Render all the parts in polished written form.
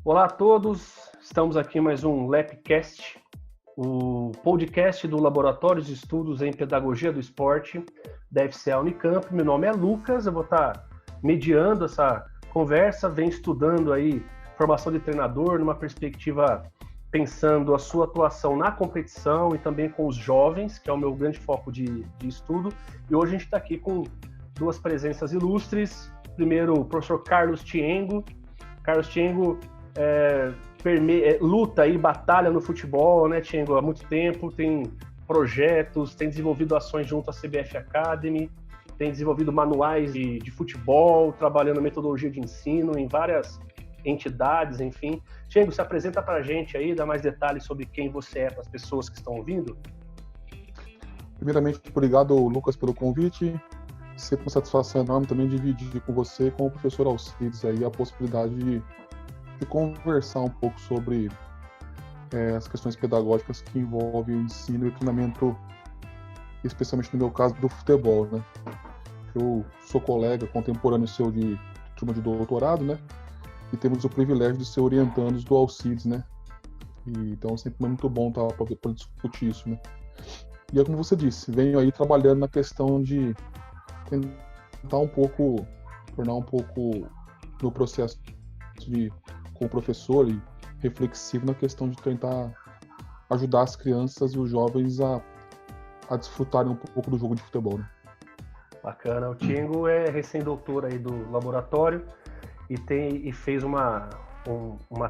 Olá a todos, estamos aqui em mais um LAPcast, o podcast do Laboratório de Estudos em Pedagogia do Esporte da FCA Unicamp. Meu nome é Lucas, eu vou estar mediando essa conversa, venho estudando aí formação de treinador numa perspectiva pensando a sua atuação na competição e também com os jovens, que é o meu grande foco de estudo. E hoje a gente está aqui com duas presenças ilustres. Primeiro, o professor Carlos Tiengo. Carlos Tiengo luta e batalha no futebol, né, Tiengo, há muito tempo, tem projetos, tem desenvolvido ações junto à CBF Academy, tem desenvolvido manuais de futebol, trabalhando metodologia de ensino em várias entidades, enfim. Tiengo, se apresenta para a gente aí, dá mais detalhes sobre quem você é para as pessoas que estão ouvindo. Primeiramente, obrigado, Lucas, pelo convite. Sempre uma satisfação enorme também dividir com você e com o professor Alcides aí a possibilidade de conversar um pouco sobre as questões pedagógicas que envolvem o ensino e o treinamento, especialmente no meu caso do futebol, né? Eu sou colega contemporâneo seu de turma de doutorado, né? E temos o privilégio de ser orientandos do Alcides, né? Então é sempre muito bom estar para discutir isso, né? E é como você disse, venho aí trabalhando na questão de tentar tornar um pouco do processo com o professor e reflexivo na questão de tentar ajudar as crianças e os jovens a desfrutarem um pouco do jogo de futebol, né? Bacana. O Tiengo é recém-doutor aí do laboratório e fez uma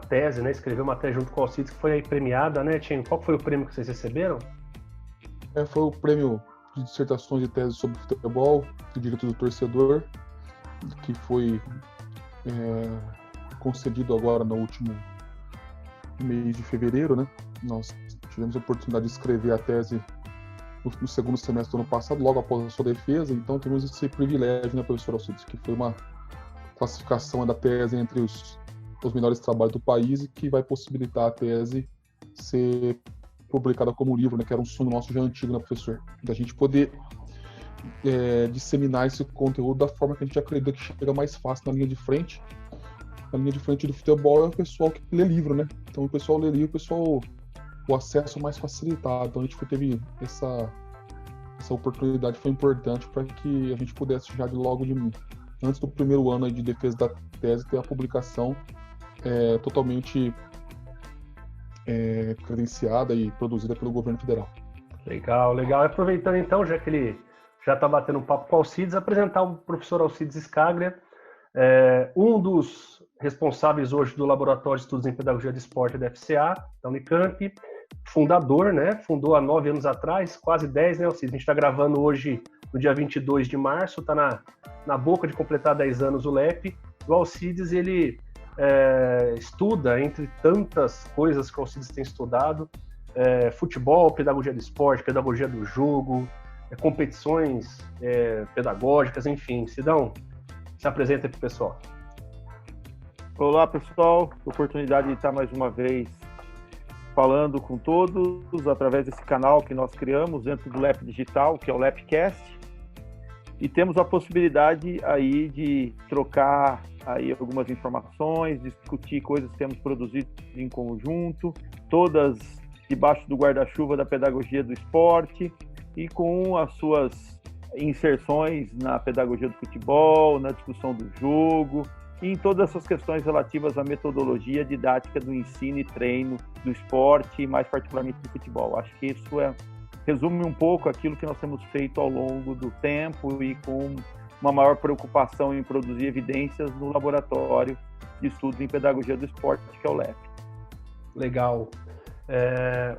tese, né? Escreveu uma tese junto com o Alcides que foi aí premiada, né, Tiengo? Qual foi o prêmio que vocês receberam? Foi o prêmio de dissertações de tese sobre futebol, do direito do torcedor, que foi concedido agora no último mês de fevereiro, né? Nós tivemos a oportunidade de escrever a tese no segundo semestre do ano passado, logo após a sua defesa, então temos esse privilégio, né, professor Alcides, que foi uma classificação da tese entre os melhores trabalhos do país e que vai possibilitar a tese ser publicada como livro, né, que era um sonho nosso já antigo, né, professor? Da gente poder disseminar esse conteúdo da forma que a gente acredita que chega mais fácil na linha de frente. Na linha de frente do futebol é o pessoal que lê livro, né? Então o pessoal lê livro, o acesso mais facilitado. Então a gente teve essa oportunidade, foi importante para que a gente pudesse já antes do primeiro ano aí de defesa da tese ter a publicação totalmente credenciada e produzida pelo governo federal. Legal. Aproveitando então, já que ele já está batendo um papo com o Alcides, apresentar o professor Alcides Scaglia, um dos responsáveis hoje do Laboratório de Estudos em Pedagogia do Esporte da FCA, da Unicamp, fundador, né? Fundou há 9 anos atrás, quase 10, né, Alcides? A gente está gravando hoje no dia 22 de março, está na boca de completar 10 anos o LEP. O Alcides, ele estuda, entre tantas coisas que o Alcides tem estudado, futebol, pedagogia do esporte, pedagogia do jogo, competições pedagógicas, enfim. Sidão, se apresenta aí para o pessoal. Olá, pessoal. Oportunidade de estar mais uma vez falando com todos através desse canal que nós criamos dentro do LAP Digital, que é o LAPcast. E temos a possibilidade aí de trocar aí algumas informações, discutir coisas que temos produzido em conjunto, todas debaixo do guarda-chuva da pedagogia do esporte e com as suas inserções na pedagogia do futebol, na discussão do jogo e em todas essas questões relativas à metodologia didática do ensino e treino do esporte e mais particularmente do futebol. Acho que isso resume um pouco aquilo que nós temos feito ao longo do tempo e com uma maior preocupação em produzir evidências no Laboratório de Estudos em Pedagogia do Esporte, que é o LEP. Legal.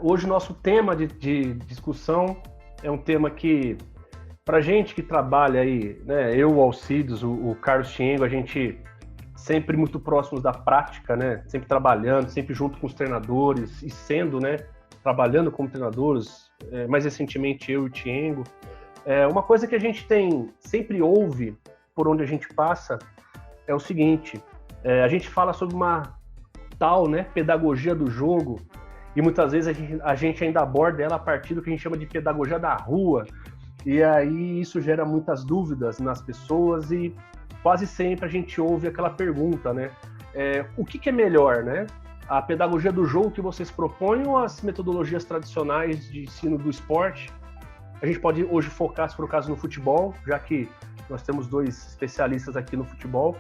Hoje o nosso tema de discussão é um tema que, para gente que trabalha aí, né, eu, o Alcides, o Carlos Tiengo, a gente sempre muito próximos da prática, né, sempre trabalhando, sempre junto com os treinadores e sendo, né, trabalhando como treinadores, mais recentemente eu e o Tiengo. Uma coisa que a gente sempre ouve por onde a gente passa é o seguinte, a gente fala sobre uma tal, né, pedagogia do jogo e muitas vezes a gente ainda aborda ela a partir do que a gente chama de pedagogia da rua, e aí isso gera muitas dúvidas nas pessoas e quase sempre a gente ouve aquela pergunta, né? o que é melhor, né? A pedagogia do jogo que vocês propõem ou as metodologias tradicionais de ensino do esporte? A gente pode hoje focar, se for o caso, no futebol, já que nós temos 2 especialistas aqui no futebol,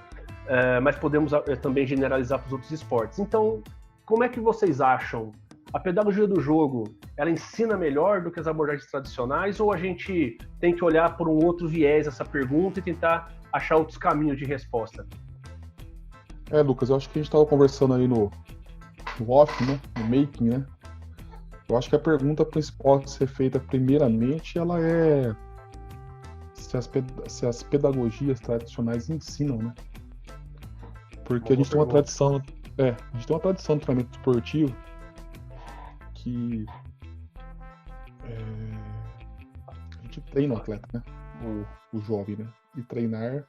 mas podemos também generalizar para os outros esportes. Então, como é que vocês acham? A pedagogia do jogo, ela ensina melhor do que as abordagens tradicionais ou a gente tem que olhar por um outro viés essa pergunta e tentar achar outros caminhos de resposta? Lucas, eu acho que a gente estava conversando aí no off, né? No making, né? Eu acho que a pergunta principal a ser feita primeiramente, ela é se as pedagogias tradicionais ensinam, né? Porque a gente tem uma tradição, no treinamento esportivo que a gente treina o atleta, né? O jovem, né? E treinar,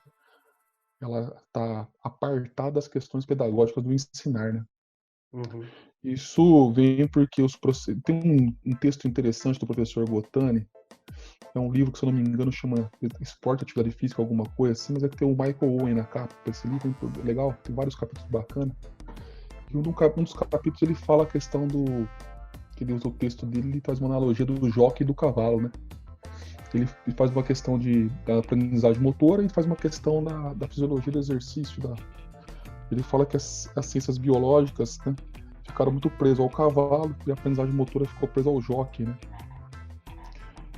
ela está apartada das questões pedagógicas do ensinar, né? Uhum. Isso vem porque tem um texto interessante do professor Gotani, é um livro que, se eu não me engano, chama Esporte, Atividade Física, alguma coisa assim, mas é que tem o Michael Owen na capa. Esse livro é legal, tem vários capítulos bacanas. E um dos capítulos ele fala a questão que ele usa o texto dele, ele faz uma analogia do jockey e do cavalo, né? Ele faz uma questão da aprendizagem motora e faz uma questão da fisiologia do exercício. Ele fala que as ciências biológicas, né, ficaram muito presas ao cavalo e a aprendizagem motora ficou presa ao jockey, né?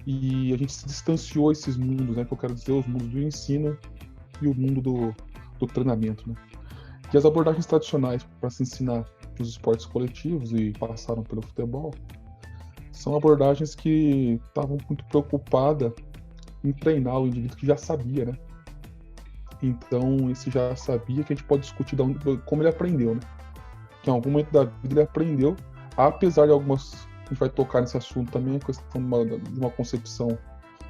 E a gente se distanciou esses mundos, né? Que eu quero dizer, os mundos do ensino e o mundo do treinamento, né? E as abordagens tradicionais para se ensinar nos esportes coletivos e passaram pelo futebol são abordagens que estavam muito preocupadas em treinar o indivíduo que já sabia, né? Então, esse já sabia que a gente pode discutir como ele aprendeu, né? Que em algum momento da vida ele aprendeu, apesar de algumas... A gente vai tocar nesse assunto também, a questão de uma concepção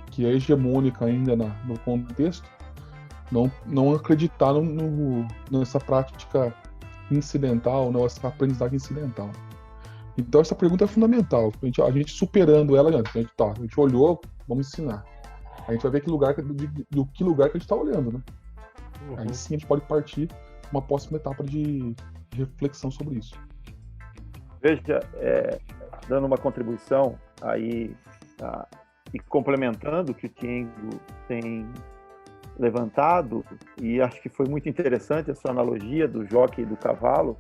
que é hegemônica ainda no contexto, não acreditar nessa prática incidental, essa aprendizagem incidental. Então essa pergunta é fundamental. A gente superando ela, a gente olhou, vamos ensinar. A gente vai ver do que lugar que a gente está olhando, né? Uhum. Aí sim a gente pode partir uma próxima etapa de reflexão sobre isso. Veja, dando uma contribuição aí e complementando o que o Tiengo tem levantado, e acho que foi muito interessante a sua analogia do jockey e do cavalo,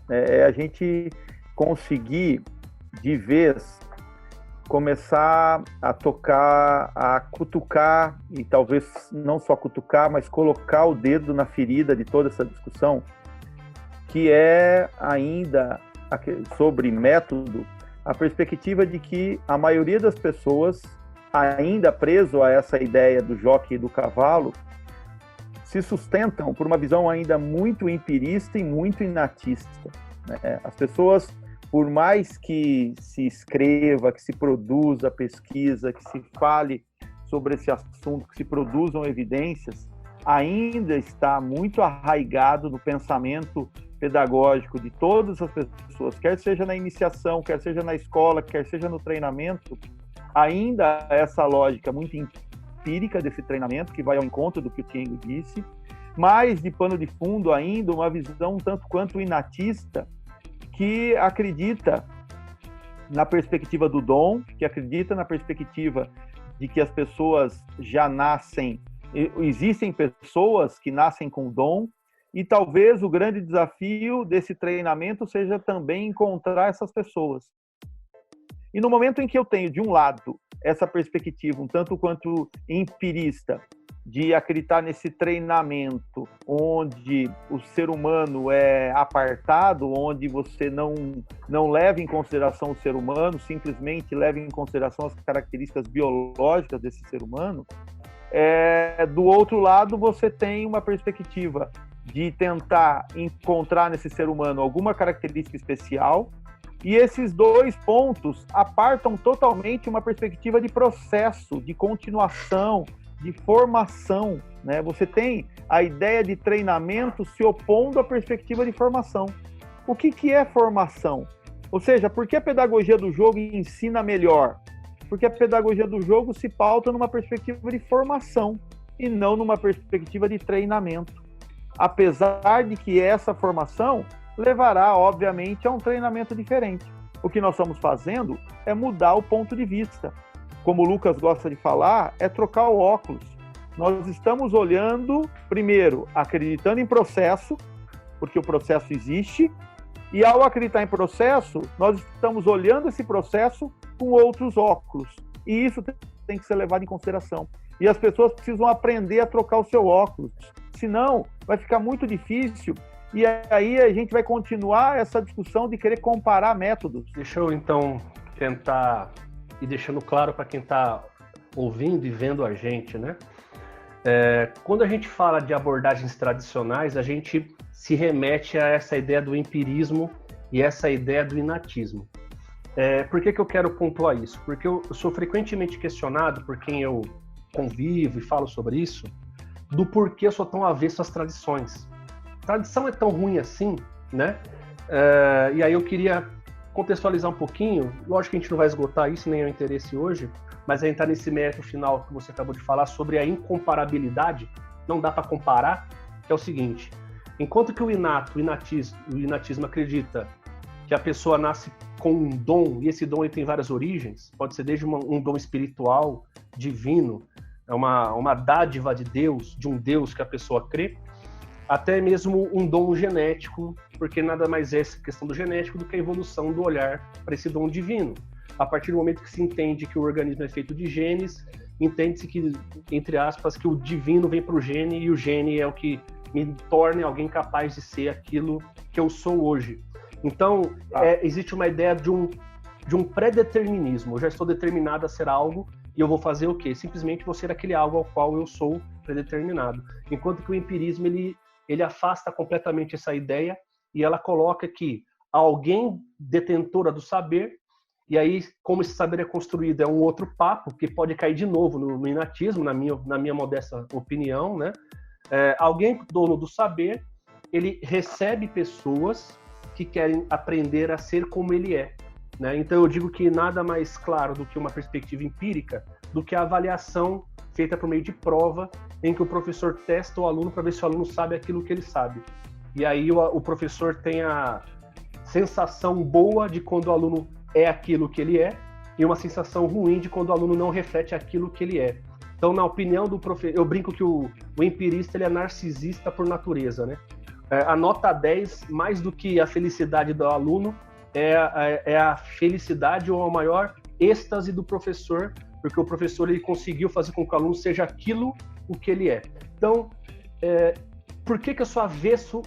a gente conseguir de vez começar a tocar, a cutucar, e talvez não só cutucar, mas colocar o dedo na ferida de toda essa discussão, que é ainda sobre método, a perspectiva de que a maioria das pessoas, ainda preso a essa ideia do jockey e do cavalo, se sustentam por uma visão ainda muito empirista e muito inatista, né? As pessoas, por mais que se escreva, que se produza pesquisa, que se fale sobre esse assunto, que se produzam evidências, ainda está muito arraigado no pensamento pedagógico de todas as pessoas, quer seja na iniciação, quer seja na escola, quer seja no treinamento, ainda essa lógica muito empírica desse treinamento, que vai ao encontro do que o Tiengo disse, mas de pano de fundo ainda uma visão um tanto quanto inatista, que acredita na perspectiva do dom, que acredita na perspectiva de que as pessoas já nascem, existem pessoas que nascem com dom, e talvez o grande desafio desse treinamento seja também encontrar essas pessoas. E no momento em que eu tenho, de um lado, essa perspectiva um tanto quanto empirista, de acreditar nesse treinamento onde o ser humano é apartado, onde você não leva em consideração o ser humano, simplesmente leva em consideração as características biológicas desse ser humano, do outro lado você tem uma perspectiva de tentar encontrar nesse ser humano alguma característica especial, e esses dois pontos apartam totalmente uma perspectiva de processo, de continuação, de formação, né? Você tem a ideia de treinamento se opondo à perspectiva de formação. O que é formação? Ou seja, por que a pedagogia do jogo ensina melhor? Porque a pedagogia do jogo se pauta numa perspectiva de formação e não numa perspectiva de treinamento. apesar de que essa formação levará, obviamente, a um treinamento diferente. O que nós estamos fazendo é mudar o ponto de vista. Como o Lucas gosta de falar, é trocar o óculos. Nós estamos olhando, primeiro, acreditando em processo, porque o processo existe, e ao acreditar em processo, nós estamos olhando esse processo com outros óculos. E isso tem que ser levado em consideração. E as pessoas precisam aprender a trocar o seu óculos. Senão, vai ficar muito difícil. E aí a gente vai continuar essa discussão de querer comparar métodos. Deixa eu, então, tentar ir deixando claro para quem está ouvindo e vendo a gente, né? Quando a gente fala de abordagens tradicionais, a gente se remete a essa ideia do empirismo e essa ideia do inatismo. Por que eu quero pontuar isso? Porque eu sou frequentemente questionado por quem eu convivo e falo sobre isso, do porquê eu sou tão avesso às tradições. Tradição é tão ruim assim, né? E aí eu queria contextualizar um pouquinho. Lógico que a gente não vai esgotar isso, nem é o interesse hoje, mas a gente está nesse mérito final que você acabou de falar sobre a incomparabilidade. Não dá para comparar, que é o seguinte: enquanto que o inatismo acredita que a pessoa nasce com um dom, e esse dom ele tem várias origens, pode ser desde um dom espiritual, divino, é uma dádiva de Deus, de um Deus que a pessoa crê, até mesmo um dom genético, porque nada mais é essa questão do genético do que a evolução do olhar para esse dom divino. A partir do momento que se entende que o organismo é feito de genes, entende-se que, entre aspas, que o divino vem para o gene e o gene é o que me torna alguém capaz de ser aquilo que eu sou hoje. Então, existe uma ideia de um pré-determinismo. Eu já estou determinado a ser algo e eu vou fazer o quê? Simplesmente vou ser aquele algo ao qual eu sou predeterminado. Enquanto que o empirismo, ele afasta completamente essa ideia e ela coloca que alguém detentora do saber, e aí, como esse saber é construído, é um outro papo, que pode cair de novo no inatismo, na minha modesta opinião, né? Alguém dono do saber, ele recebe pessoas que querem aprender a ser como ele é, né? Então eu digo que nada mais claro do que uma perspectiva empírica, do que a avaliação feita por meio de prova, em que o professor testa o aluno para ver se o aluno sabe aquilo que ele sabe. E aí o professor tem a sensação boa de quando o aluno é aquilo que ele é, e uma sensação ruim de quando o aluno não reflete aquilo que ele é. Então, na opinião do professor, eu brinco que o empirista ele é narcisista por natureza, né? A nota 10, mais do que a felicidade do aluno, é a felicidade ou a maior êxtase do professor, porque o professor ele conseguiu fazer com que o aluno seja aquilo o que ele é. Então, por que eu sou avesso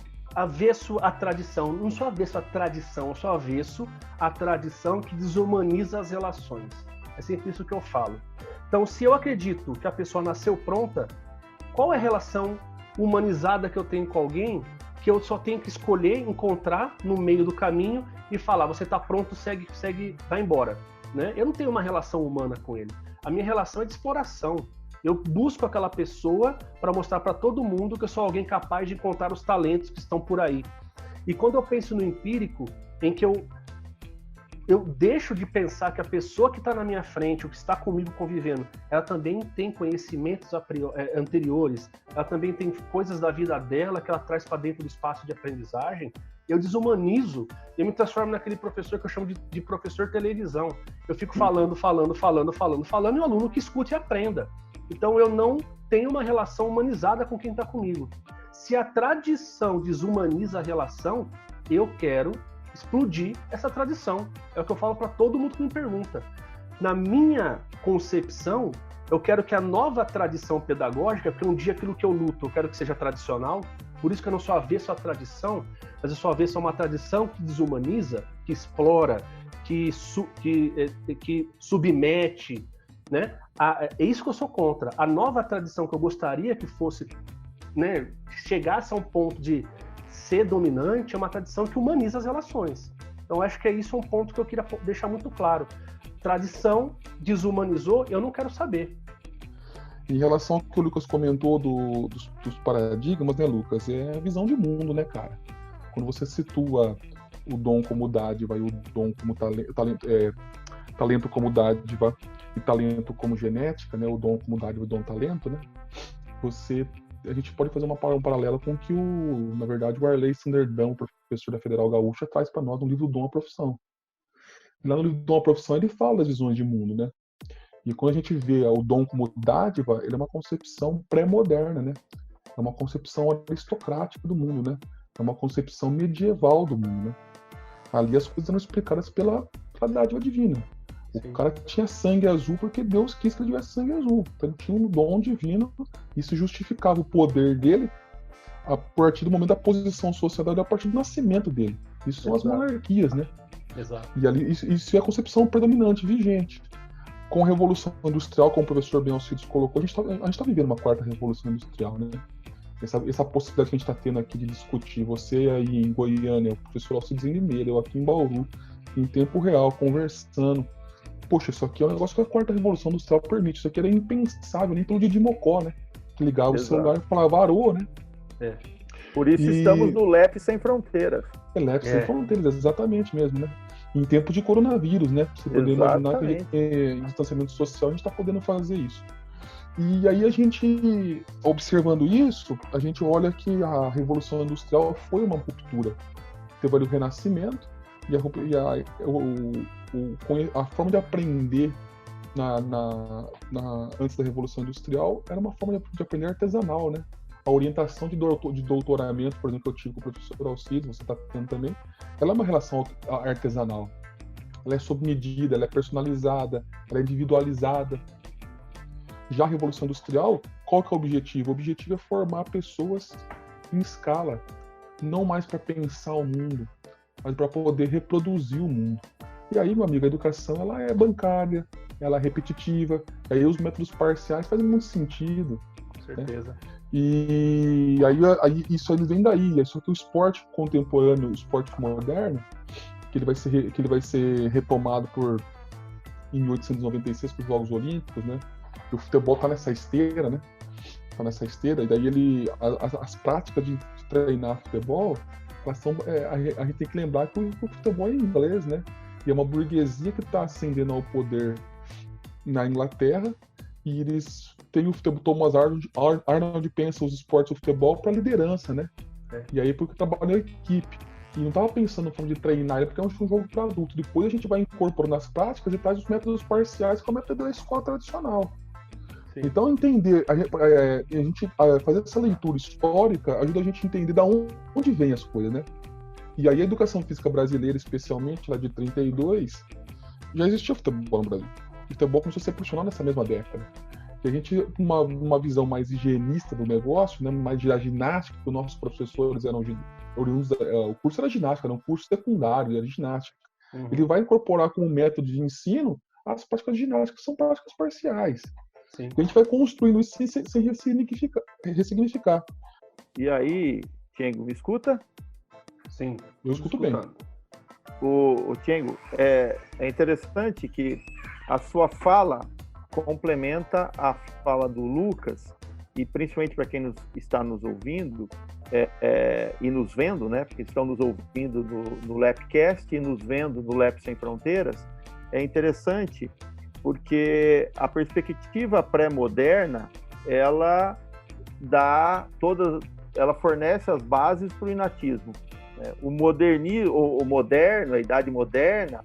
à tradição? Não sou avesso à tradição, eu sou avesso à tradição que desumaniza as relações. É sempre isso que eu falo. Então, se eu acredito que a pessoa nasceu pronta, qual é a relação humanizada que eu tenho com alguém que eu só tenho que escolher, encontrar no meio do caminho e falar, você está pronto, segue, vai embora, né? Eu não tenho uma relação humana com ele. A minha relação é de exploração. Eu busco aquela pessoa para mostrar para todo mundo que eu sou alguém capaz de encontrar os talentos que estão por aí. E quando eu penso no empírico, em que eu deixo de pensar que a pessoa que está na minha frente, ou que está comigo convivendo, ela também tem conhecimentos anteriores, ela também tem coisas da vida dela que ela traz para dentro do espaço de aprendizagem, eu desumanizo, eu me transformo naquele professor que eu chamo de professor televisão. Eu fico falando, e o aluno que escute e aprenda. Então eu não tenho uma relação humanizada com quem está comigo. Se a tradição desumaniza a relação, eu quero explodir essa tradição. É o que eu falo para todo mundo que me pergunta. Na minha concepção, eu quero que a nova tradição pedagógica, porque um dia aquilo que eu luto, eu quero que seja tradicional, por isso que eu não sou avesso à tradição, mas eu sou avesso a uma tradição que desumaniza, que explora, que submete, né? É isso que eu sou contra. A nova tradição que eu gostaria que fosse, né, chegasse a um ponto de ser dominante, é uma tradição que humaniza as relações. Então, acho que é isso um ponto que eu queria deixar muito claro. Tradição desumanizou, eu não quero saber. Em relação ao que o Lucas comentou dos paradigmas, né, Lucas? É a visão de mundo, né, cara? Quando você situa o dom como dádiva e o dom como talento como dádiva e talento como genética, né? O dom como dádiva e o dom talento, né? Você a gente pode fazer um paralelo com o que, na verdade, o Arley Sanderdão, professor da Federal Gaúcha, traz para nós no livro Dom à Profissão. Lá no livro Dom à Profissão ele fala das visões de mundo, né? E quando a gente vê o dom como dádiva, ele é uma concepção pré-moderna, né? É uma concepção aristocrática do mundo, né? É uma concepção medieval do mundo, né? Ali as coisas eram explicadas pela dádiva divina. O cara tinha sangue azul porque Deus quis que ele tivesse sangue azul. Então ele tinha um dom divino, isso justificava o poder dele a partir do momento da posição social, a partir do nascimento dele. Isso são as monarquias, né? Exato. E ali isso é a concepção predominante, vigente. Com a Revolução Industrial, como o professor Ben Alcides colocou, a gente está vivendo uma quarta Revolução Industrial, né? Essa possibilidade que a gente está tendo aqui de discutir, você aí em Goiânia, o professor Alcides em Limeira, eu aqui em Bauru, em tempo real, conversando. Poxa, isso aqui é um negócio que a quarta Revolução Industrial permite. Isso aqui era impensável, nem pelo dia de Mocó, né? Que ligava o celular e falava, varou, né? Por isso estamos no LEP Sem Fronteiras. LEP Sem Fronteiras, exatamente mesmo, né? Em tempo de coronavírus, né? Você poder imaginar que em distanciamento social a gente está podendo fazer isso. E aí a gente, observando isso, a gente olha que a Revolução Industrial foi uma ruptura. Teve ali o Renascimento e a forma de aprender antes da Revolução Industrial era uma forma de aprender artesanal, né? A orientação de doutoramento, por exemplo, que eu tive com o professor Alcides, você está tendo também, ela é uma relação artesanal. Ela é sob medida, ela é personalizada, ela é individualizada. Já a Revolução Industrial, qual que é o objetivo? O objetivo é formar pessoas em escala, não mais para pensar o mundo, mas para poder reproduzir o mundo. E aí, meu amigo, a educação ela é bancária, ela é repetitiva, e aí os métodos parciais fazem muito sentido. Com certeza. Né? E aí isso aí vem daí. Só que o esporte contemporâneo, o esporte moderno, que ele vai ser retomado em 1896 com os Jogos Olímpicos, né? E o futebol tá nessa esteira, né? Tá nessa esteira, e daí as práticas de treinar futebol, elas são, a gente tem que lembrar que o futebol é inglês, né? E é uma burguesia que está ascendendo ao poder na Inglaterra, e eles têm o futebol. Thomas Arnold pensa os esportes do futebol para liderança, né? E aí porque trabalha em equipe. E não estava pensando no forma de treinar, porque é um jogo para adulto. Depois a gente vai incorporando nas práticas e traz os métodos parciais, que é o método da escola tradicional. Sim. Então, entender, a gente fazer essa leitura histórica ajuda a gente a entender de onde vem as coisas, né? E aí a educação física brasileira, especialmente lá de 32, já existia futebol no Brasil. O futebol começou a ser profissional nessa mesma década. E a gente, uma visão mais higienista do negócio, né, mais de ginástica, que os nossos professores eram oriundos, o curso era ginástica, era um curso secundário, era ginástica. Uhum. Ele vai incorporar como método de ensino as práticas de ginástica, que são práticas parciais. Sim. E a gente vai construindo isso sem ressignificar. E aí, Tiengo, me escuta? Sim, eu escuto bem. O Tiengo, é interessante que a sua fala complementa a fala do Lucas, e principalmente para quem está nos ouvindo e nos vendo, né? Porque estão nos ouvindo no LEPcast e nos vendo no LEP Sem Fronteiras, é interessante porque a perspectiva pré-moderna ela fornece as bases para o inatismo. O moderno, a idade moderna,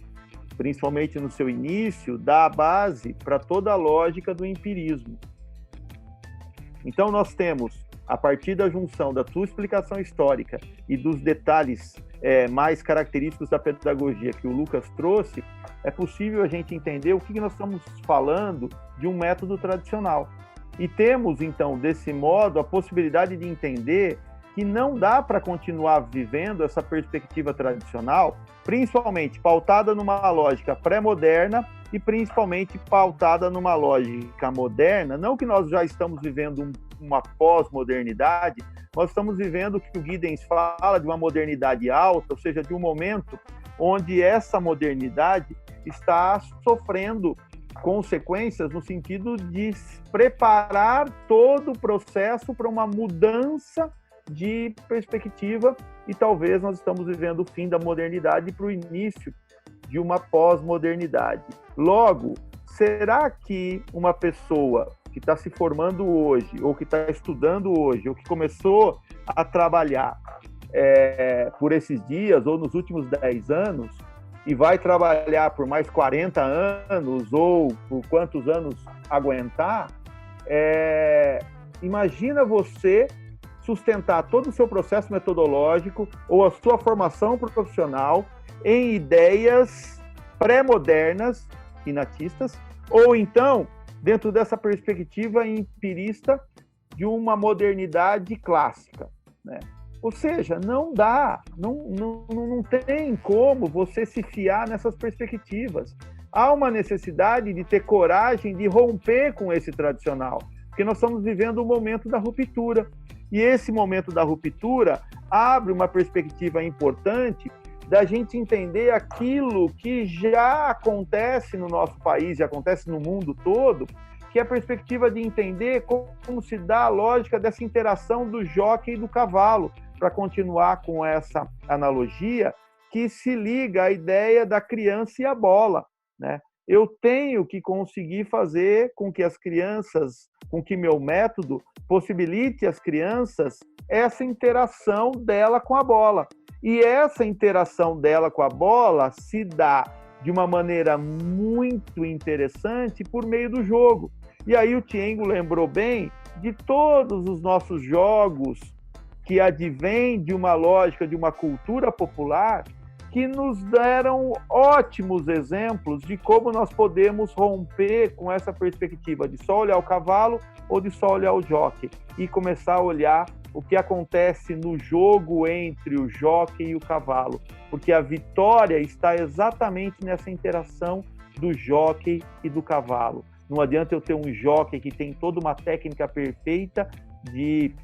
principalmente no seu início, dá a base para toda a lógica do empirismo. Então nós temos, a partir da junção da sua explicação histórica e dos detalhes mais característicos da pedagogia que o Lucas trouxe, é possível a gente entender o que nós estamos falando de um método tradicional. E temos, então, desse modo, a possibilidade de entender que não dá para continuar vivendo essa perspectiva tradicional, principalmente pautada numa lógica pré-moderna e principalmente pautada numa lógica moderna. Não que nós já estamos vivendo uma pós-modernidade, nós estamos vivendo o que o Giddens fala de uma modernidade alta, ou seja, de um momento onde essa modernidade está sofrendo consequências no sentido de preparar todo o processo para uma mudança de perspectiva, e talvez nós estamos vivendo o fim da modernidade para o início de uma pós-modernidade. Logo, será que uma pessoa que está se formando hoje, ou que está estudando hoje, ou que começou a trabalhar por esses dias, ou nos últimos 10 anos, e vai trabalhar por mais 40 anos, ou por quantos anos aguentar, imagina você sustentar todo o seu processo metodológico ou a sua formação profissional em ideias pré-modernas, inatistas, ou então, dentro dessa perspectiva empirista de uma modernidade clássica, né? Ou seja, não dá, não tem como você se fiar nessas perspectivas. Há uma necessidade de ter coragem de romper com esse tradicional, porque nós estamos vivendo um momento da ruptura. E esse momento da ruptura abre uma perspectiva importante da gente entender aquilo que já acontece no nosso país e acontece no mundo todo, que é a perspectiva de entender como se dá a lógica dessa interação do jockey e do cavalo, para continuar com essa analogia que se liga à ideia da criança e a bola, né? Eu tenho que conseguir fazer com que as crianças, com que meu método possibilite às crianças essa interação dela com a bola. E essa interação dela com a bola se dá de uma maneira muito interessante por meio do jogo. E aí o Tiengo lembrou bem de todos os nossos jogos que advêm de uma lógica, de uma cultura popular, que nos deram ótimos exemplos de como nós podemos romper com essa perspectiva de só olhar o cavalo ou de só olhar o jockey e começar a olhar o que acontece no jogo entre o jockey e o cavalo, porque a vitória está exatamente nessa interação do jockey e do cavalo. Não adianta eu ter um jockey que tem toda uma técnica perfeita de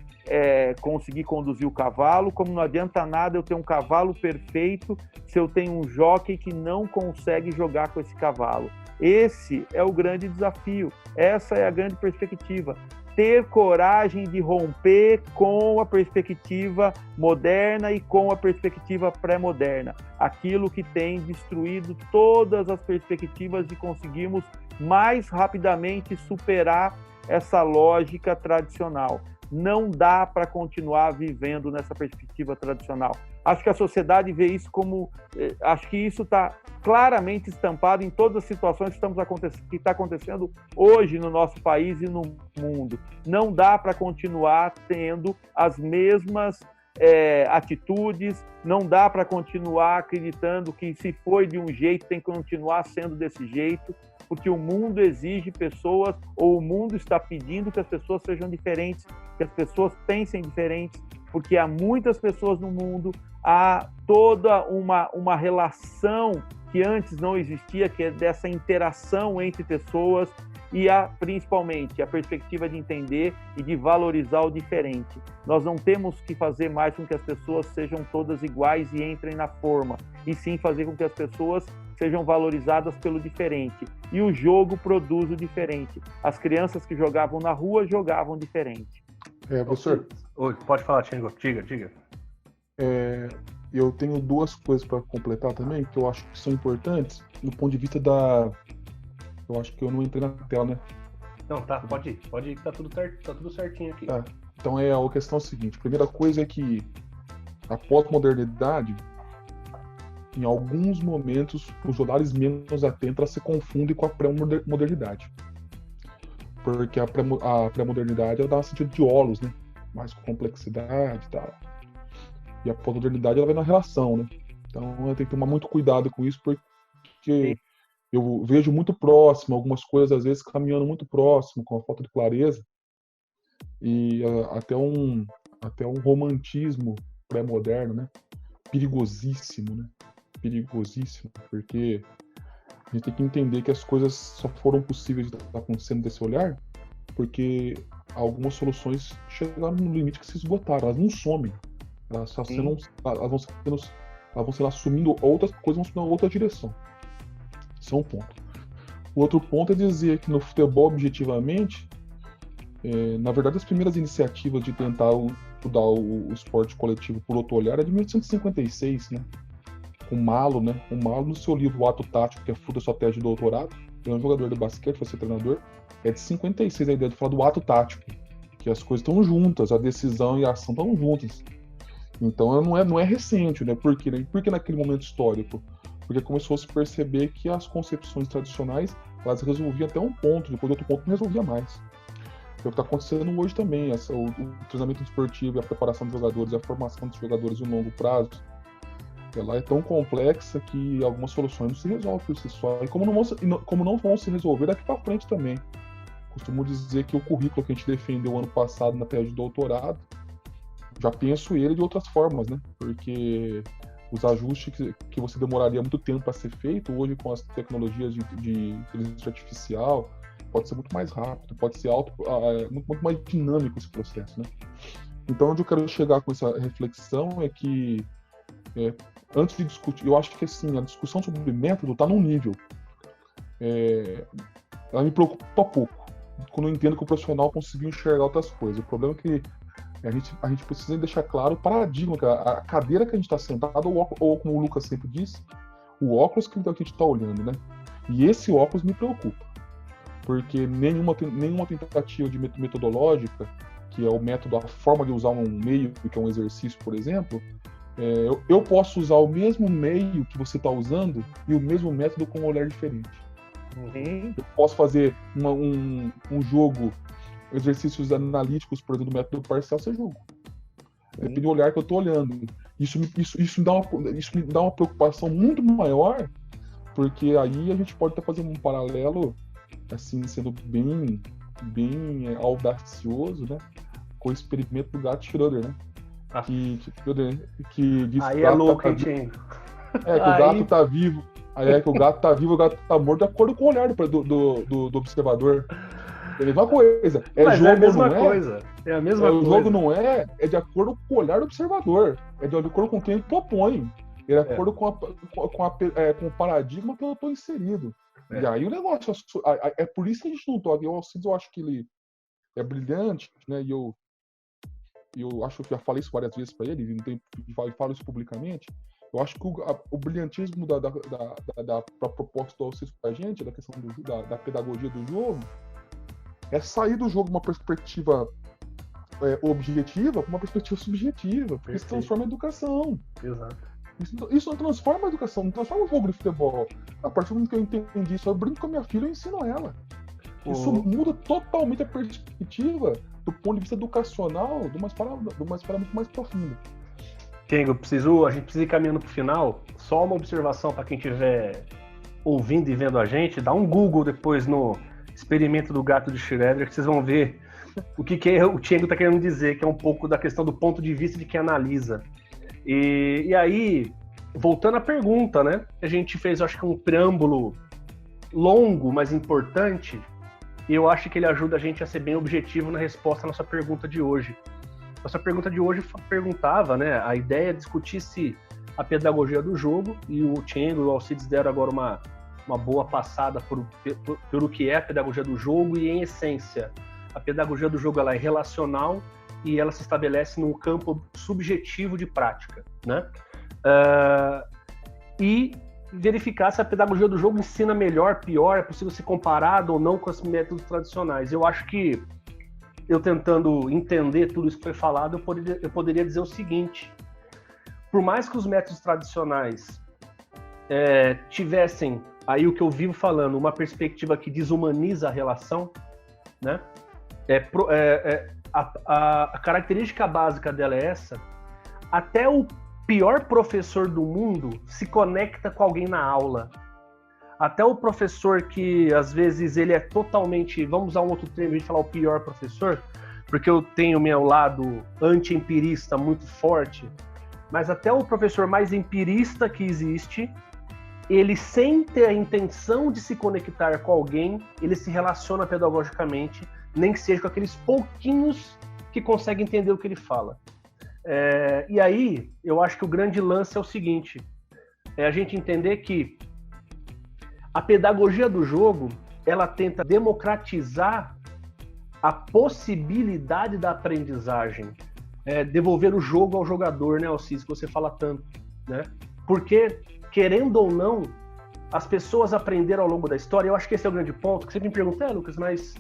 conseguir conduzir o cavalo, como não adianta nada eu ter um cavalo perfeito se eu tenho um jockey que não consegue jogar com esse cavalo. Esse é o grande desafio, essa é a grande perspectiva. Ter coragem de romper com a perspectiva moderna e com a perspectiva pré-moderna, aquilo que tem destruído todas as perspectivas de conseguirmos mais rapidamente superar essa lógica tradicional. Não dá para continuar vivendo nessa perspectiva tradicional. Acho que a sociedade vê isso como... Acho que isso está claramente estampado em todas as situações que está acontecendo hoje no nosso país e no mundo. Não dá para continuar tendo as mesmas atitudes, não dá para continuar acreditando que se foi de um jeito tem que continuar sendo desse jeito, porque o mundo exige pessoas, ou o mundo está pedindo que as pessoas sejam diferentes, que as pessoas pensem diferentes, porque há muitas pessoas no mundo, há toda uma relação que antes não existia, que é dessa interação entre pessoas, e há principalmente a perspectiva de entender e de valorizar o diferente. Nós não temos que fazer mais com que as pessoas sejam todas iguais e entrem na forma, e sim fazer com que as pessoas sejam valorizadas pelo diferente. E o jogo produz o diferente. As crianças que jogavam na rua jogavam diferente. Professor. Oi, pode falar, Tiengo. Diga. Eu tenho duas coisas para completar também, que eu acho que são importantes, do ponto de vista da... Eu acho que eu não entrei na tela, né? Não, tá, pode ir, tá tudo certinho aqui. Tá. Então a questão é a seguinte: a primeira coisa é que a pós-modernidade, em alguns momentos, os olhares menos atentos se confundem com a pré-modernidade. Porque a pré-modernidade ela dá um sentido de holos, né? Mais complexidade e tal. E a pós-modernidade ela vai na relação, né? Então eu tenho que tomar muito cuidado com isso, porque eu vejo muito próximo, algumas coisas às vezes caminhando muito próximo, com a falta de clareza, e até um romantismo pré-moderno, né? Perigosíssimo, né? Perigosíssimo, porque a gente tem que entender que as coisas só foram possíveis de estar acontecendo desse olhar porque algumas soluções chegaram no limite que se esgotaram, elas não somem, elas vão ser assumindo outras coisas, vão assumir outra direção. Isso é um ponto. O outro ponto é dizer que no futebol, objetivamente, na verdade, as primeiras iniciativas de tentar estudar o esporte coletivo por outro olhar é de 1856, né? Com Malo, né? O Malo, no seu livro O Ato Tático, que é fruto da sua tese de doutorado, um jogador de basquete, você treinador, é de 56 a ideia de falar do ato tático, que as coisas estão juntas, a decisão e a ação estão juntas. Então não é recente, né? Por quê? Porque naquele momento histórico? Porque começou a se perceber que as concepções tradicionais, elas resolviam até um ponto, depois de outro ponto não resolvia mais. É o que está acontecendo hoje também, o treinamento esportivo, a preparação dos jogadores, a formação dos jogadores em longo prazo, ela é tão complexa que algumas soluções não se resolvem por si só. E como não vão se resolver daqui para frente também. Costumo dizer que o currículo que a gente defendeu ano passado na tese de doutorado, já penso ele de outras formas, né? Porque os ajustes que você demoraria muito tempo para ser feito, hoje com as tecnologias de inteligência artificial, pode ser muito mais rápido, pode ser muito mais dinâmico esse processo, né? Então, onde eu quero chegar com essa reflexão é que, antes de discutir, eu acho que assim, a discussão sobre método está num nível. Ela me preocupa pouco, quando eu entendo que o profissional conseguiu enxergar outras coisas. O problema é que a gente precisa deixar claro o paradigma, a cadeira que a gente está sentado, ou como o Lucas sempre disse, o óculos que a gente está olhando, né? E esse óculos me preocupa, porque nenhuma tentativa de metodológica, que é o método, a forma de usar um meio, que é um exercício, por exemplo, eu posso usar o mesmo meio que você está usando e o mesmo método com um olhar diferente. Eu posso fazer um jogo, exercícios analíticos, por exemplo, do método parcial, você julga. Depende do olhar que eu estou olhando. Isso me dá uma preocupação muito maior, porque aí a gente pode estar fazendo um paralelo, assim, sendo bem audacioso, né, com o experimento do gato Schrödinger, né? Que diz aí que é louco, hein, Tiengo? que o gato tá vivo. Aí é que o gato tá vivo, o gato tá morto, de acordo com o olhar do observador. É a mesma coisa. Mas jogo, é a mesma não coisa. É a mesma coisa. O jogo não é de acordo com o olhar do observador. É de acordo com quem propõe. É de acordo com o paradigma que eu estou inserido. E aí o negócio... É por isso que a gente não toca. O Alcides, eu acho que ele é brilhante, né? E eu acho que já falei isso várias vezes para ele, e falo isso publicamente. Eu acho que o brilhantismo da proposta do Alcides para a gente, da questão da pedagogia do jogo, é sair do jogo de uma perspectiva objetiva para uma perspectiva subjetiva, porque isso transforma a educação. Exato. Isso não transforma a educação, não transforma o jogo de futebol. A partir do momento que eu entendi isso, eu brinco com a minha filha e ensino ela. Isso muda totalmente a perspectiva do ponto de vista educacional de uma esfera muito mais profunda. Tiengo, a gente precisa ir caminhando para o final. Só uma observação para quem estiver ouvindo e vendo a gente, dá um Google depois no experimento do gato de Schrödinger, que vocês vão ver o que o Tiengo está querendo dizer, que é um pouco da questão do ponto de vista de quem analisa. E aí, voltando à pergunta, né? A gente fez, acho que um preâmbulo longo, mas importante, e eu acho que ele ajuda a gente a ser bem objetivo na resposta à nossa pergunta de hoje. Nossa pergunta de hoje perguntava, né? A ideia é discutir se a pedagogia do jogo, e o Tiengo e o Alcides deram agora uma boa passada pelo que é a pedagogia do jogo, e em essência, a pedagogia do jogo ela é relacional e ela se estabelece num campo subjetivo de prática, né? E verificar se a pedagogia do jogo ensina melhor, pior, é possível ser comparado ou não com os métodos tradicionais. Eu acho que, eu tentando entender tudo isso que foi falado, eu poderia dizer o seguinte: por mais que os métodos tradicionais tivessem, aí o que eu vivo falando, uma perspectiva que desumaniza a relação, né? A característica básica dela é essa: até o pior professor do mundo se conecta com alguém na aula. Até o professor que, às vezes, ele é totalmente... Vamos usar um outro termo, a gente falar o pior professor, porque eu tenho o meu lado anti-empirista muito forte, mas até o professor mais empirista que existe, ele, sem ter a intenção de se conectar com alguém, ele se relaciona pedagogicamente, nem que seja com aqueles pouquinhos que conseguem entender o que ele fala. E aí, eu acho que o grande lance é o seguinte: é a gente entender que a pedagogia do jogo, ela tenta democratizar a possibilidade da aprendizagem, devolver o jogo ao jogador, né, Alcides, que você fala tanto, né? Porque, querendo ou não, as pessoas aprenderam ao longo da história. Eu acho que esse é o grande ponto, que você me pergunta, Lucas, mas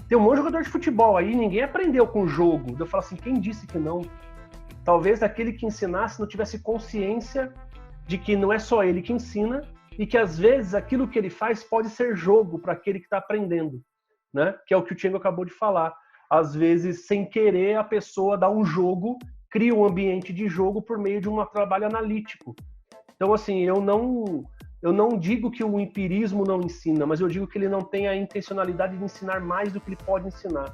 tem um monte de jogador de futebol aí, ninguém aprendeu com o jogo. Eu falo assim, quem disse que não? Talvez aquele que ensinasse não tivesse consciência de que não é só ele que ensina e que às vezes aquilo que ele faz pode ser jogo para aquele que está aprendendo, né? Que é o que o Thiago acabou de falar. Às vezes, sem querer, a pessoa dá um jogo, cria um ambiente de jogo por meio de um trabalho analítico. Então, assim, eu não digo que o empirismo não ensina, mas eu digo que ele não tem a intencionalidade de ensinar mais do que ele pode ensinar.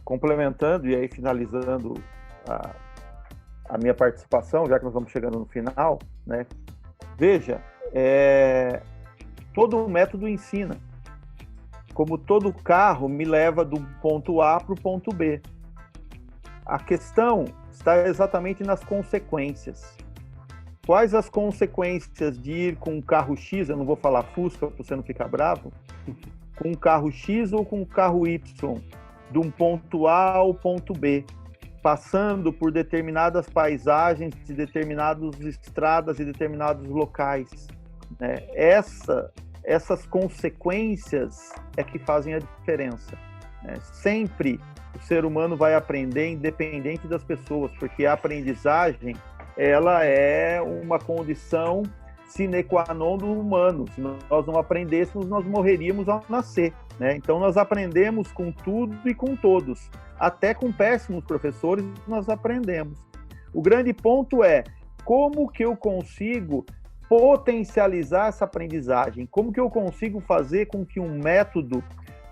Complementando e aí finalizando a minha participação, já que nós vamos chegando no final, né? Veja, todo método ensina. Como todo carro me leva do ponto A para o ponto B. A questão está exatamente nas consequências. Quais as consequências de ir com um carro X, eu não vou falar Fusca para você não ficar bravo, com um carro X ou com um carro Y, de um ponto A ao ponto B, passando por determinadas paisagens, de determinadas estradas e determinados locais, né? Essas consequências é que fazem a diferença, né? Sempre o ser humano vai aprender independente das pessoas, porque a aprendizagem ela é uma condição sine qua non do humano. Se nós não aprendêssemos, nós morreríamos ao nascer, né? Então nós aprendemos com tudo e com todos. Até com péssimos professores nós aprendemos. O grande ponto é como que eu consigo potencializar essa aprendizagem, como que eu consigo fazer com que um método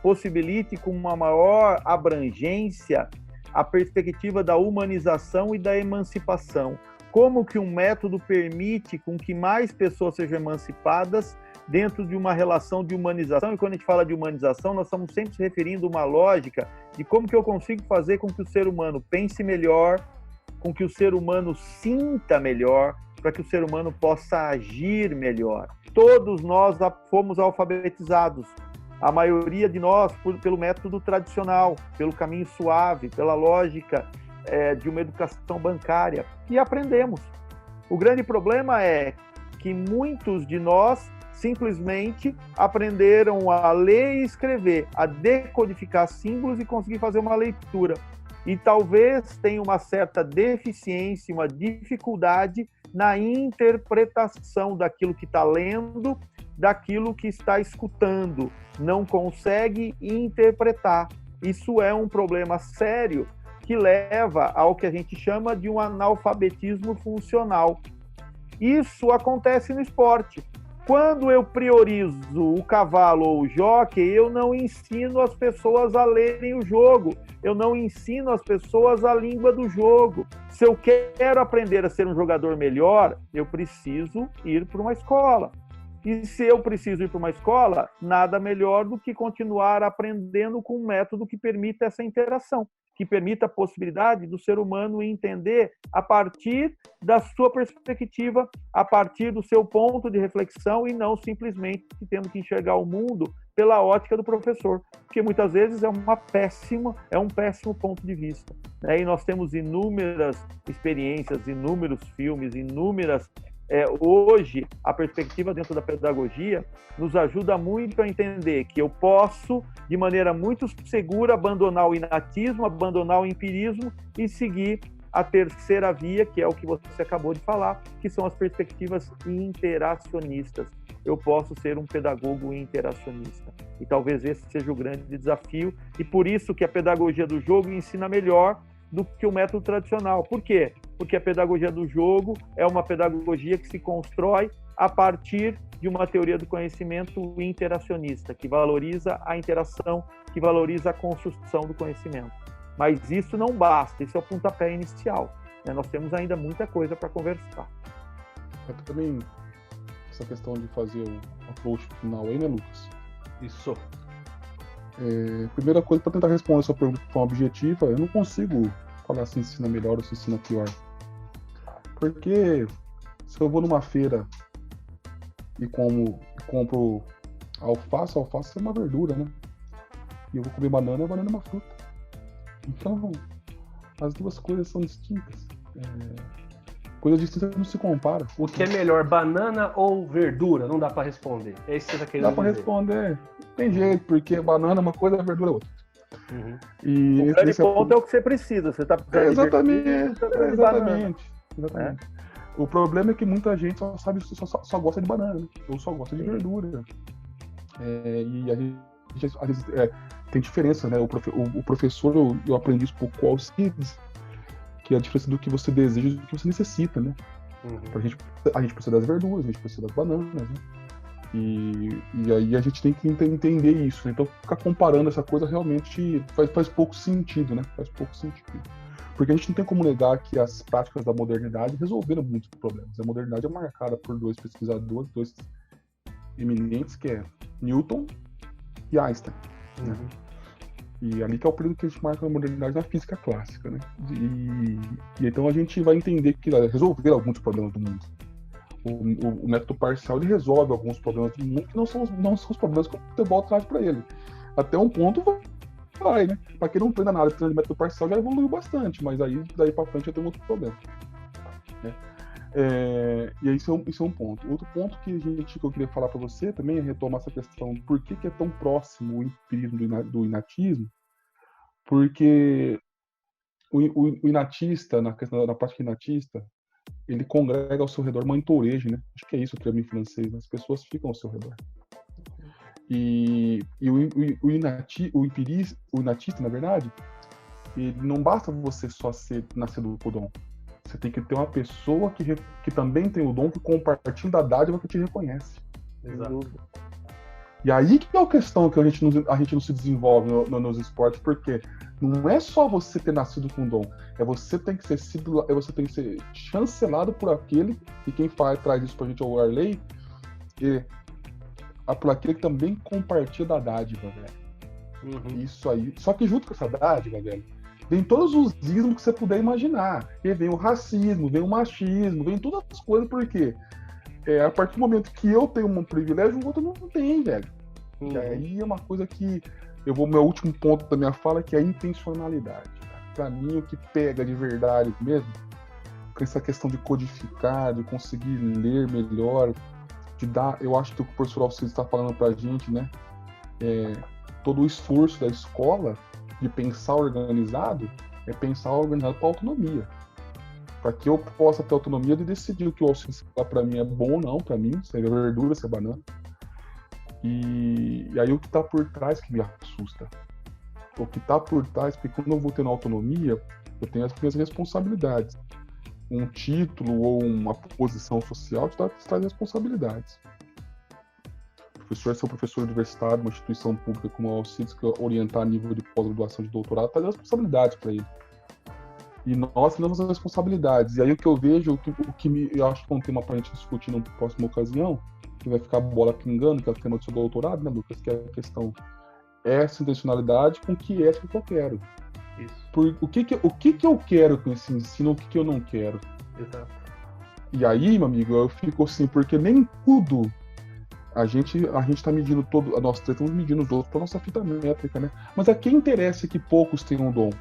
possibilite com uma maior abrangência a perspectiva da humanização e da emancipação. Como que um método permite com que mais pessoas sejam emancipadas dentro de uma relação de humanização. E quando a gente fala de humanização, nós estamos sempre se referindo a uma lógica de como que eu consigo fazer com que o ser humano pense melhor, com que o ser humano sinta melhor, para que o ser humano possa agir melhor. Todos nós fomos alfabetizados, a maioria de nós pelo método tradicional, pelo caminho suave, pela lógica de uma educação bancária, e aprendemos. O grande problema é que muitos de nós simplesmente aprenderam a ler e escrever, a decodificar símbolos e conseguir fazer uma leitura. E talvez tenha uma certa deficiência, uma dificuldade na interpretação daquilo que está lendo, daquilo que está escutando. Não consegue interpretar. Isso é um problema sério que leva ao que a gente chama de um analfabetismo funcional. Isso acontece no esporte. Quando eu priorizo o cavalo ou o jockey, eu não ensino as pessoas a lerem o jogo. Eu não ensino as pessoas a língua do jogo. Se eu quero aprender a ser um jogador melhor, eu preciso ir para uma escola. E se eu preciso ir para uma escola, nada melhor do que continuar aprendendo com um método que permita essa interação, que permita a possibilidade do ser humano entender a partir da sua perspectiva, a partir do seu ponto de reflexão e não simplesmente tendo que enxergar o mundo pela ótica do professor, porque muitas vezes é um péssimo ponto de vista, né? E nós temos inúmeras experiências, inúmeros filmes, hoje, a perspectiva dentro da pedagogia nos ajuda muito a entender que eu posso, de maneira muito segura, abandonar o inatismo, abandonar o empirismo e seguir a terceira via, que é o que você acabou de falar, que são as perspectivas interacionistas. Eu posso ser um pedagogo interacionista. E talvez esse seja o grande desafio, e por isso que a pedagogia do jogo ensina melhor do que o método tradicional. Por quê? Porque a pedagogia do jogo é uma pedagogia que se constrói a partir de uma teoria do conhecimento interacionista, que valoriza a interação, que valoriza a construção do conhecimento. Mas isso não basta, isso é o pontapé inicial, né? Nós temos ainda muita coisa para conversar. Também essa questão de fazer o approach final aí, né, Lucas? Isso. Primeira coisa, para tentar responder a sua pergunta de forma objetiva, eu não consigo falar se ensina melhor ou se ensina pior. Porque se eu vou numa feira e compro alface é uma verdura, né? E eu vou comer banana é uma fruta. Então, as duas coisas são distintas. Coisas distintas não se compara. O que é melhor, banana ou verdura? Não dá para responder. É isso que você está querendo dizer. Dá para responder. Tem jeito, porque banana é uma coisa, verdura é outra. Uhum. E o grande ponto é o que você precisa. Você está precisando exatamente. O problema é que muita gente só gosta de banana, né? Ou só gosta de verdura. E a gente, às vezes, tem diferença, né? O professor, eu aprendi isso pouco com o Alcides, que é a diferença do que você deseja e do que você necessita, né? A gente precisa das verduras, a gente precisa das bananas, né? E aí a gente tem que entender isso, né? Então ficar comparando essa coisa realmente faz pouco sentido, né? Faz pouco sentido. Porque a gente não tem como negar que as práticas da modernidade resolveram muitos problemas. A modernidade é marcada por dois pesquisadores, dois eminentes, que é Newton e Einstein. Né? E ali que é o período que a gente marca a modernidade na física clássica, né? E então a gente vai entender que resolveram alguns problemas do mundo. O método parcial ele resolve alguns problemas do mundo que não são os problemas que o futebol traz para ele. Até um ponto vai, né? Para quem não treina nada, treina de método parcial já evoluiu bastante, mas aí daí para frente já tem outro problema. Né? E aí isso é um ponto. Outro ponto que eu queria falar para você também é retomar essa questão por que é tão próximo o empirismo do inatismo, porque o inatista, na prática inatista, ele congrega ao seu redor uma entourage, né? Acho que é isso o termo em francês, as pessoas ficam ao seu redor. E o inatista, na verdade, ele não basta você só ser nascido com o dom. Você tem que ter uma pessoa que também tem o dom, que compartilha da dádiva, que te reconhece. Exato. E aí que é a questão que a gente não se desenvolve nos esportes, porque não é só você ter nascido com o dom, você tem que ser chancelado por aquele, e quem traz isso pra gente é o Arley, por aquele que também compartilha da dádiva, velho. Isso aí. Só que junto com essa dádiva, velho, vem todos os ismos que você puder imaginar. E vem o racismo, vem o machismo, vem todas as coisas, porque a partir do momento que eu tenho um privilégio, o outro não tem, velho. E aí é uma coisa que meu último ponto da minha fala, que é a intencionalidade. Pra mim, o que pega de verdade mesmo, com essa questão de codificar, de conseguir ler melhor, eu acho que o professor Alcides está falando pra gente, né? Todo o esforço da escola de pensar organizado é pensar organizado para autonomia. Para que eu possa ter autonomia de decidir o que o Alcides fala para mim é bom ou não, para mim, se é verdura, se é banana. E aí o que está por trás que me assusta. O que está por trás, porque quando eu vou tendo autonomia, eu tenho as minhas responsabilidades. Um título ou uma posição social te traz responsabilidades. Ser um professor universitário, uma instituição pública como a Alcides, que orientar a nível de pós-graduação de doutorado, traz responsabilidades para ele. E nós temos as responsabilidades. E aí o que eu vejo, eu acho que é um tema para a gente discutir na próxima ocasião, que vai ficar a bola pingando, que é o tema do seu doutorado, né, Lucas? Que é a questão, essa intencionalidade com que é que eu quero. Isso. O que eu quero com esse ensino, o que eu não quero. Exato. E aí, meu amigo, eu fico assim, porque nem tudo a gente está medindo nós estamos medindo os outros para nossa fita métrica, né? Mas a quem interessa que poucos tenham um dom?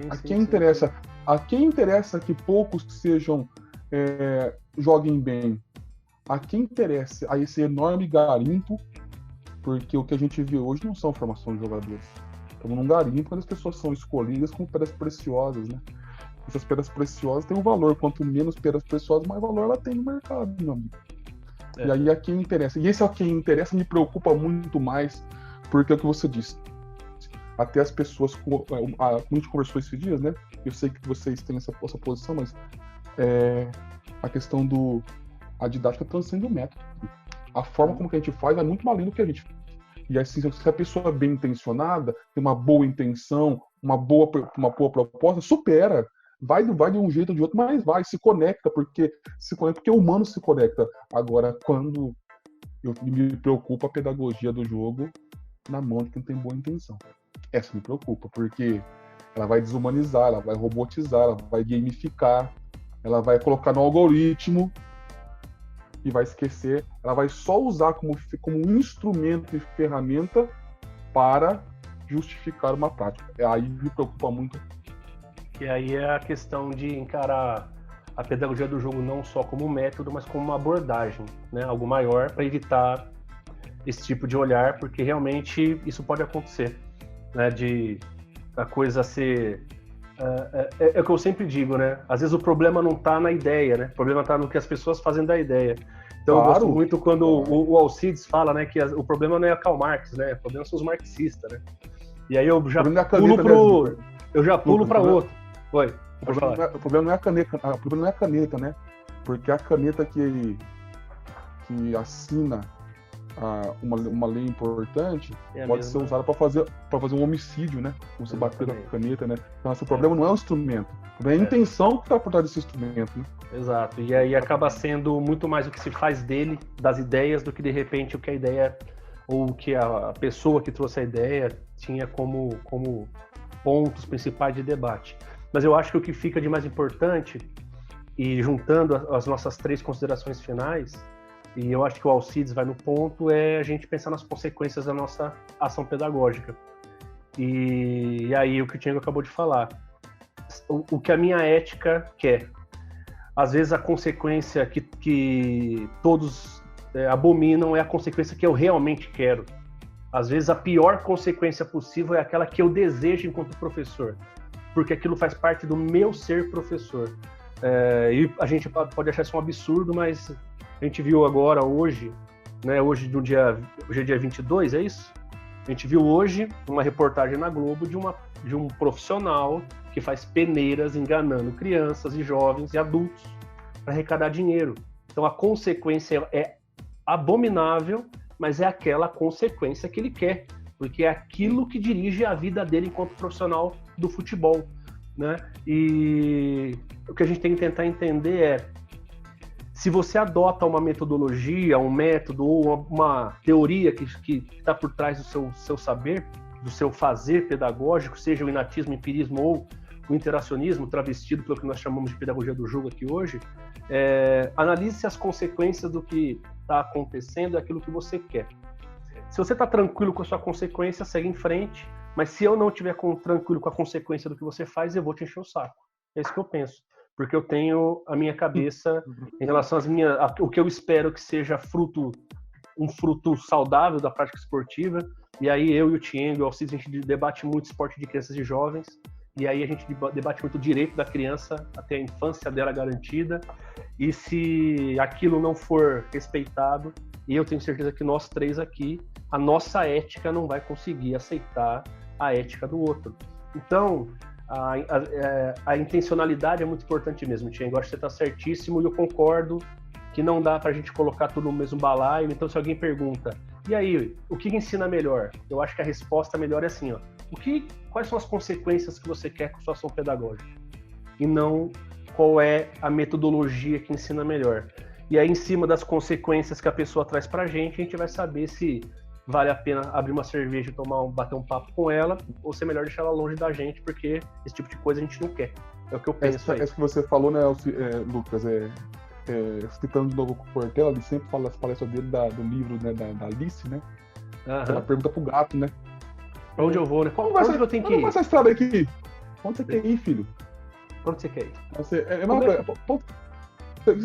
A quem interessa que poucos joguem bem? A quem interessa a esse enorme garimpo? Porque o que a gente vê hoje não são formação de jogadores. Estamos num garimpo quando as pessoas são escolhidas como pedras preciosas, né? Essas pedras preciosas têm um valor. Quanto menos pedras preciosas, mais valor ela tem no mercado, meu amigo. E aí a quem interessa. E esse é o que interessa, me preocupa muito mais, porque é o que você disse. Até as pessoas, como a gente conversou esses dias, né? Eu sei que vocês têm essa posição, mas a questão a didática transcende o método. A forma como que a gente faz vai muito além do que a gente faz. E assim, se a pessoa é bem intencionada, tem uma boa intenção, uma boa proposta, supera. Vai de um jeito ou de outro, mas se conecta, porque o humano se conecta. Agora, quando me preocupa a pedagogia do jogo na mão de quem tem boa intenção. Essa me preocupa, porque ela vai desumanizar, ela vai robotizar, ela vai gamificar, ela vai colocar no algoritmo e vai esquecer, ela vai só usar como um instrumento e ferramenta para justificar uma prática. Aí me preocupa muito. E aí é a questão de encarar a pedagogia do jogo não só como método, mas como uma abordagem, né? Algo maior para evitar esse tipo de olhar, porque realmente isso pode acontecer, né? De a coisa ser... É o que eu sempre digo, né? Às vezes o problema não está na ideia, né? O problema está no que as pessoas fazem da ideia. Então eu gosto muito quando o Alcides fala, né, que o problema não é a Karl Marx, né? O problema são os marxistas, né? E aí eu já pulo para outro. Oi. O problema não é a caneta, o problema não é a caneta, né? Porque a caneta que assina uma lei importante pode ser usada para fazer um homicídio, né? Você bater na caneta, né? Então, esse problema não é o instrumento, é a intenção que está por trás desse instrumento, né? Exato. E aí acaba sendo muito mais o que se faz dele, das ideias, do que de repente o que a ideia ou o que a pessoa que trouxe a ideia tinha como pontos principais de debate. Mas eu acho que o que fica de mais importante, e juntando as nossas 3 considerações finais, e eu acho que o Alcides vai no ponto, é a gente pensar nas consequências da nossa ação pedagógica. E aí o que o Tiago acabou de falar. O que a minha ética quer. Às vezes a consequência que todos abominam é a consequência que eu realmente quero. Às vezes a pior consequência possível é aquela que eu desejo enquanto professor, porque aquilo faz parte do meu ser professor. E a gente pode achar isso um absurdo, mas a gente viu agora, hoje, né, hoje é dia 22, é isso? A gente viu hoje uma reportagem na Globo de um profissional que faz peneiras enganando crianças e jovens e adultos para arrecadar dinheiro. Então a consequência é abominável, mas é aquela consequência que ele quer, porque é aquilo que dirige a vida dele enquanto profissional do futebol, né? E o que a gente tem que tentar entender é, se você adota uma metodologia, um método ou uma teoria que está por trás do seu saber, do seu fazer pedagógico, seja o inatismo, o empirismo ou o interacionismo, travestido pelo que nós chamamos de pedagogia do jogo aqui hoje, analise as consequências do que está acontecendo e aquilo que você quer. Se você está tranquilo com a sua consequência, segue em frente, mas se eu não estiver tranquilo com a consequência do que você faz, eu vou te encher o saco. É isso que eu penso. Porque eu tenho a minha cabeça em relação o que eu espero que seja um fruto saudável da prática esportiva. E aí eu e o Tiengo e o Alcides, a gente debate muito esporte de crianças e jovens. E aí a gente debate muito o direito da criança até a infância dela garantida. E se aquilo não for respeitado, e eu tenho certeza que nós 3 aqui, a nossa ética não vai conseguir aceitar a ética do outro. Então, a intencionalidade é muito importante mesmo, Tiago. Eu acho que você está certíssimo e eu concordo que não dá para a gente colocar tudo no mesmo balaio. Então, se alguém pergunta, e aí, o que ensina melhor? Eu acho que a resposta melhor é assim, ó. Quais são as consequências que você quer com sua ação pedagógica? E não qual é a metodologia que ensina melhor. E aí, em cima das consequências que a pessoa traz para a gente vai saber se vale a pena abrir uma cerveja e bater um papo com ela, ou se é melhor deixar ela longe da gente, porque esse tipo de coisa a gente não quer. É o que eu penso aí. Isso que você falou, né, Lucas, citando de novo com o Portela, ele sempre fala nas palestras dele do livro, né, da Alice, né? Ela pergunta pro gato, né? Pra onde eu vou, né? Onde eu tenho que ir? Como vai essa estrada aqui? Onde você quer ir, filho? Pra onde você quer ir?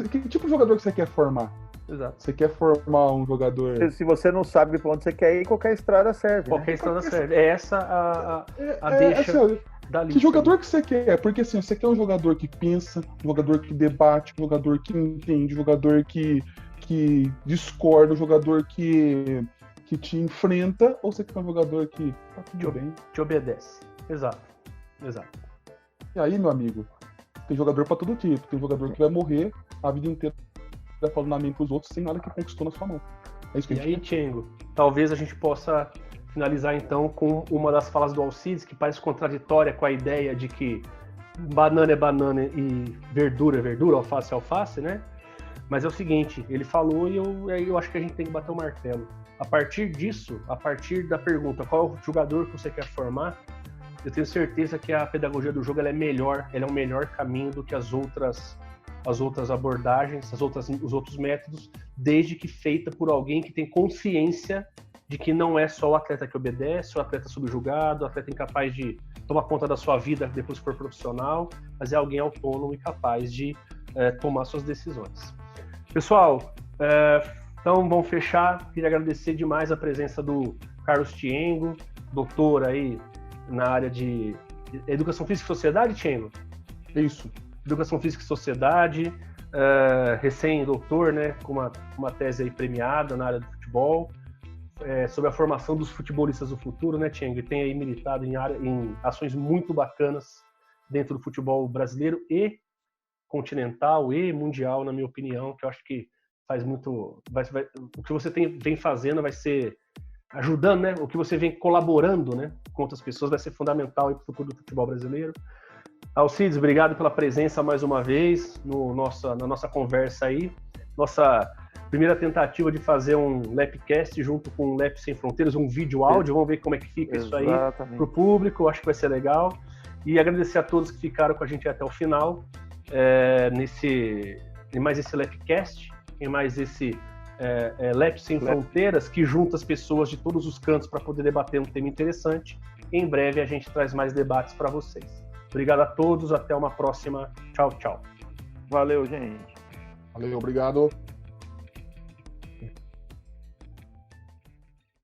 Que tipo de jogador que você quer formar? Exato. Você quer formar um jogador... Se você não sabe pra onde você quer ir, qualquer estrada serve. Qualquer estrada serve. É essa a deixa da lista. Que jogador que você quer? Porque assim, você quer um jogador que pensa, um jogador que debate, um jogador que entende, um jogador que discorda, um jogador que te enfrenta, ou você quer um jogador que tá tudo bem? Te obedece. Exato. E aí, meu amigo, tem jogador pra todo tipo. Tem jogador que vai morrer a vida inteira falando amém pros outros sem nada que conquistou na sua mão. É isso que e aí, Tiengo, talvez a gente possa finalizar então com uma das falas do Alcides, que parece contraditória com a ideia de que banana é banana e verdura é verdura, alface é alface, né? Mas é o seguinte, ele falou e eu acho que a gente tem que bater o martelo. A partir disso, a partir da pergunta qual é o jogador que você quer formar, eu tenho certeza que a pedagogia do jogo ela é um melhor caminho do que as outras abordagens, os outros métodos, desde que feita por alguém que tem consciência de que não é só o atleta que obedece, o atleta subjugado, o atleta incapaz de tomar conta da sua vida depois que for profissional, mas é alguém autônomo e capaz de tomar suas decisões. Pessoal, então vamos fechar. Queria agradecer demais a presença do Carlos Tiengo, doutor aí na área de Educação Física e Sociedade, Tiengo? Isso. Educação Física e Sociedade, recém-doutor, né, com uma tese aí premiada na área do futebol, sobre a formação dos futebolistas do futuro, né, Tiengo? E tem aí militado em ações muito bacanas dentro do futebol brasileiro e continental e mundial, na minha opinião, que eu acho que faz muito... o que você vem fazendo vai ser ajudando, né? O que você vem colaborando, né, com outras pessoas vai ser fundamental para o futuro do futebol brasileiro. Alcides, obrigado pela presença mais uma vez na nossa conversa aí. Nossa primeira tentativa de fazer um Lepcast junto com o Lep Sem Fronteiras, um vídeo áudio. Vamos ver como é que fica isso aí para o público. Acho que vai ser legal. E agradecer a todos que ficaram com a gente até o final, em mais esse Lepcast, em mais esse Lep Sem Fronteiras, que junta as pessoas de todos os cantos para poder debater um tema interessante. Em breve a gente traz mais debates para vocês. Obrigado a todos, até uma próxima. Tchau, tchau. Valeu, gente. Valeu, obrigado.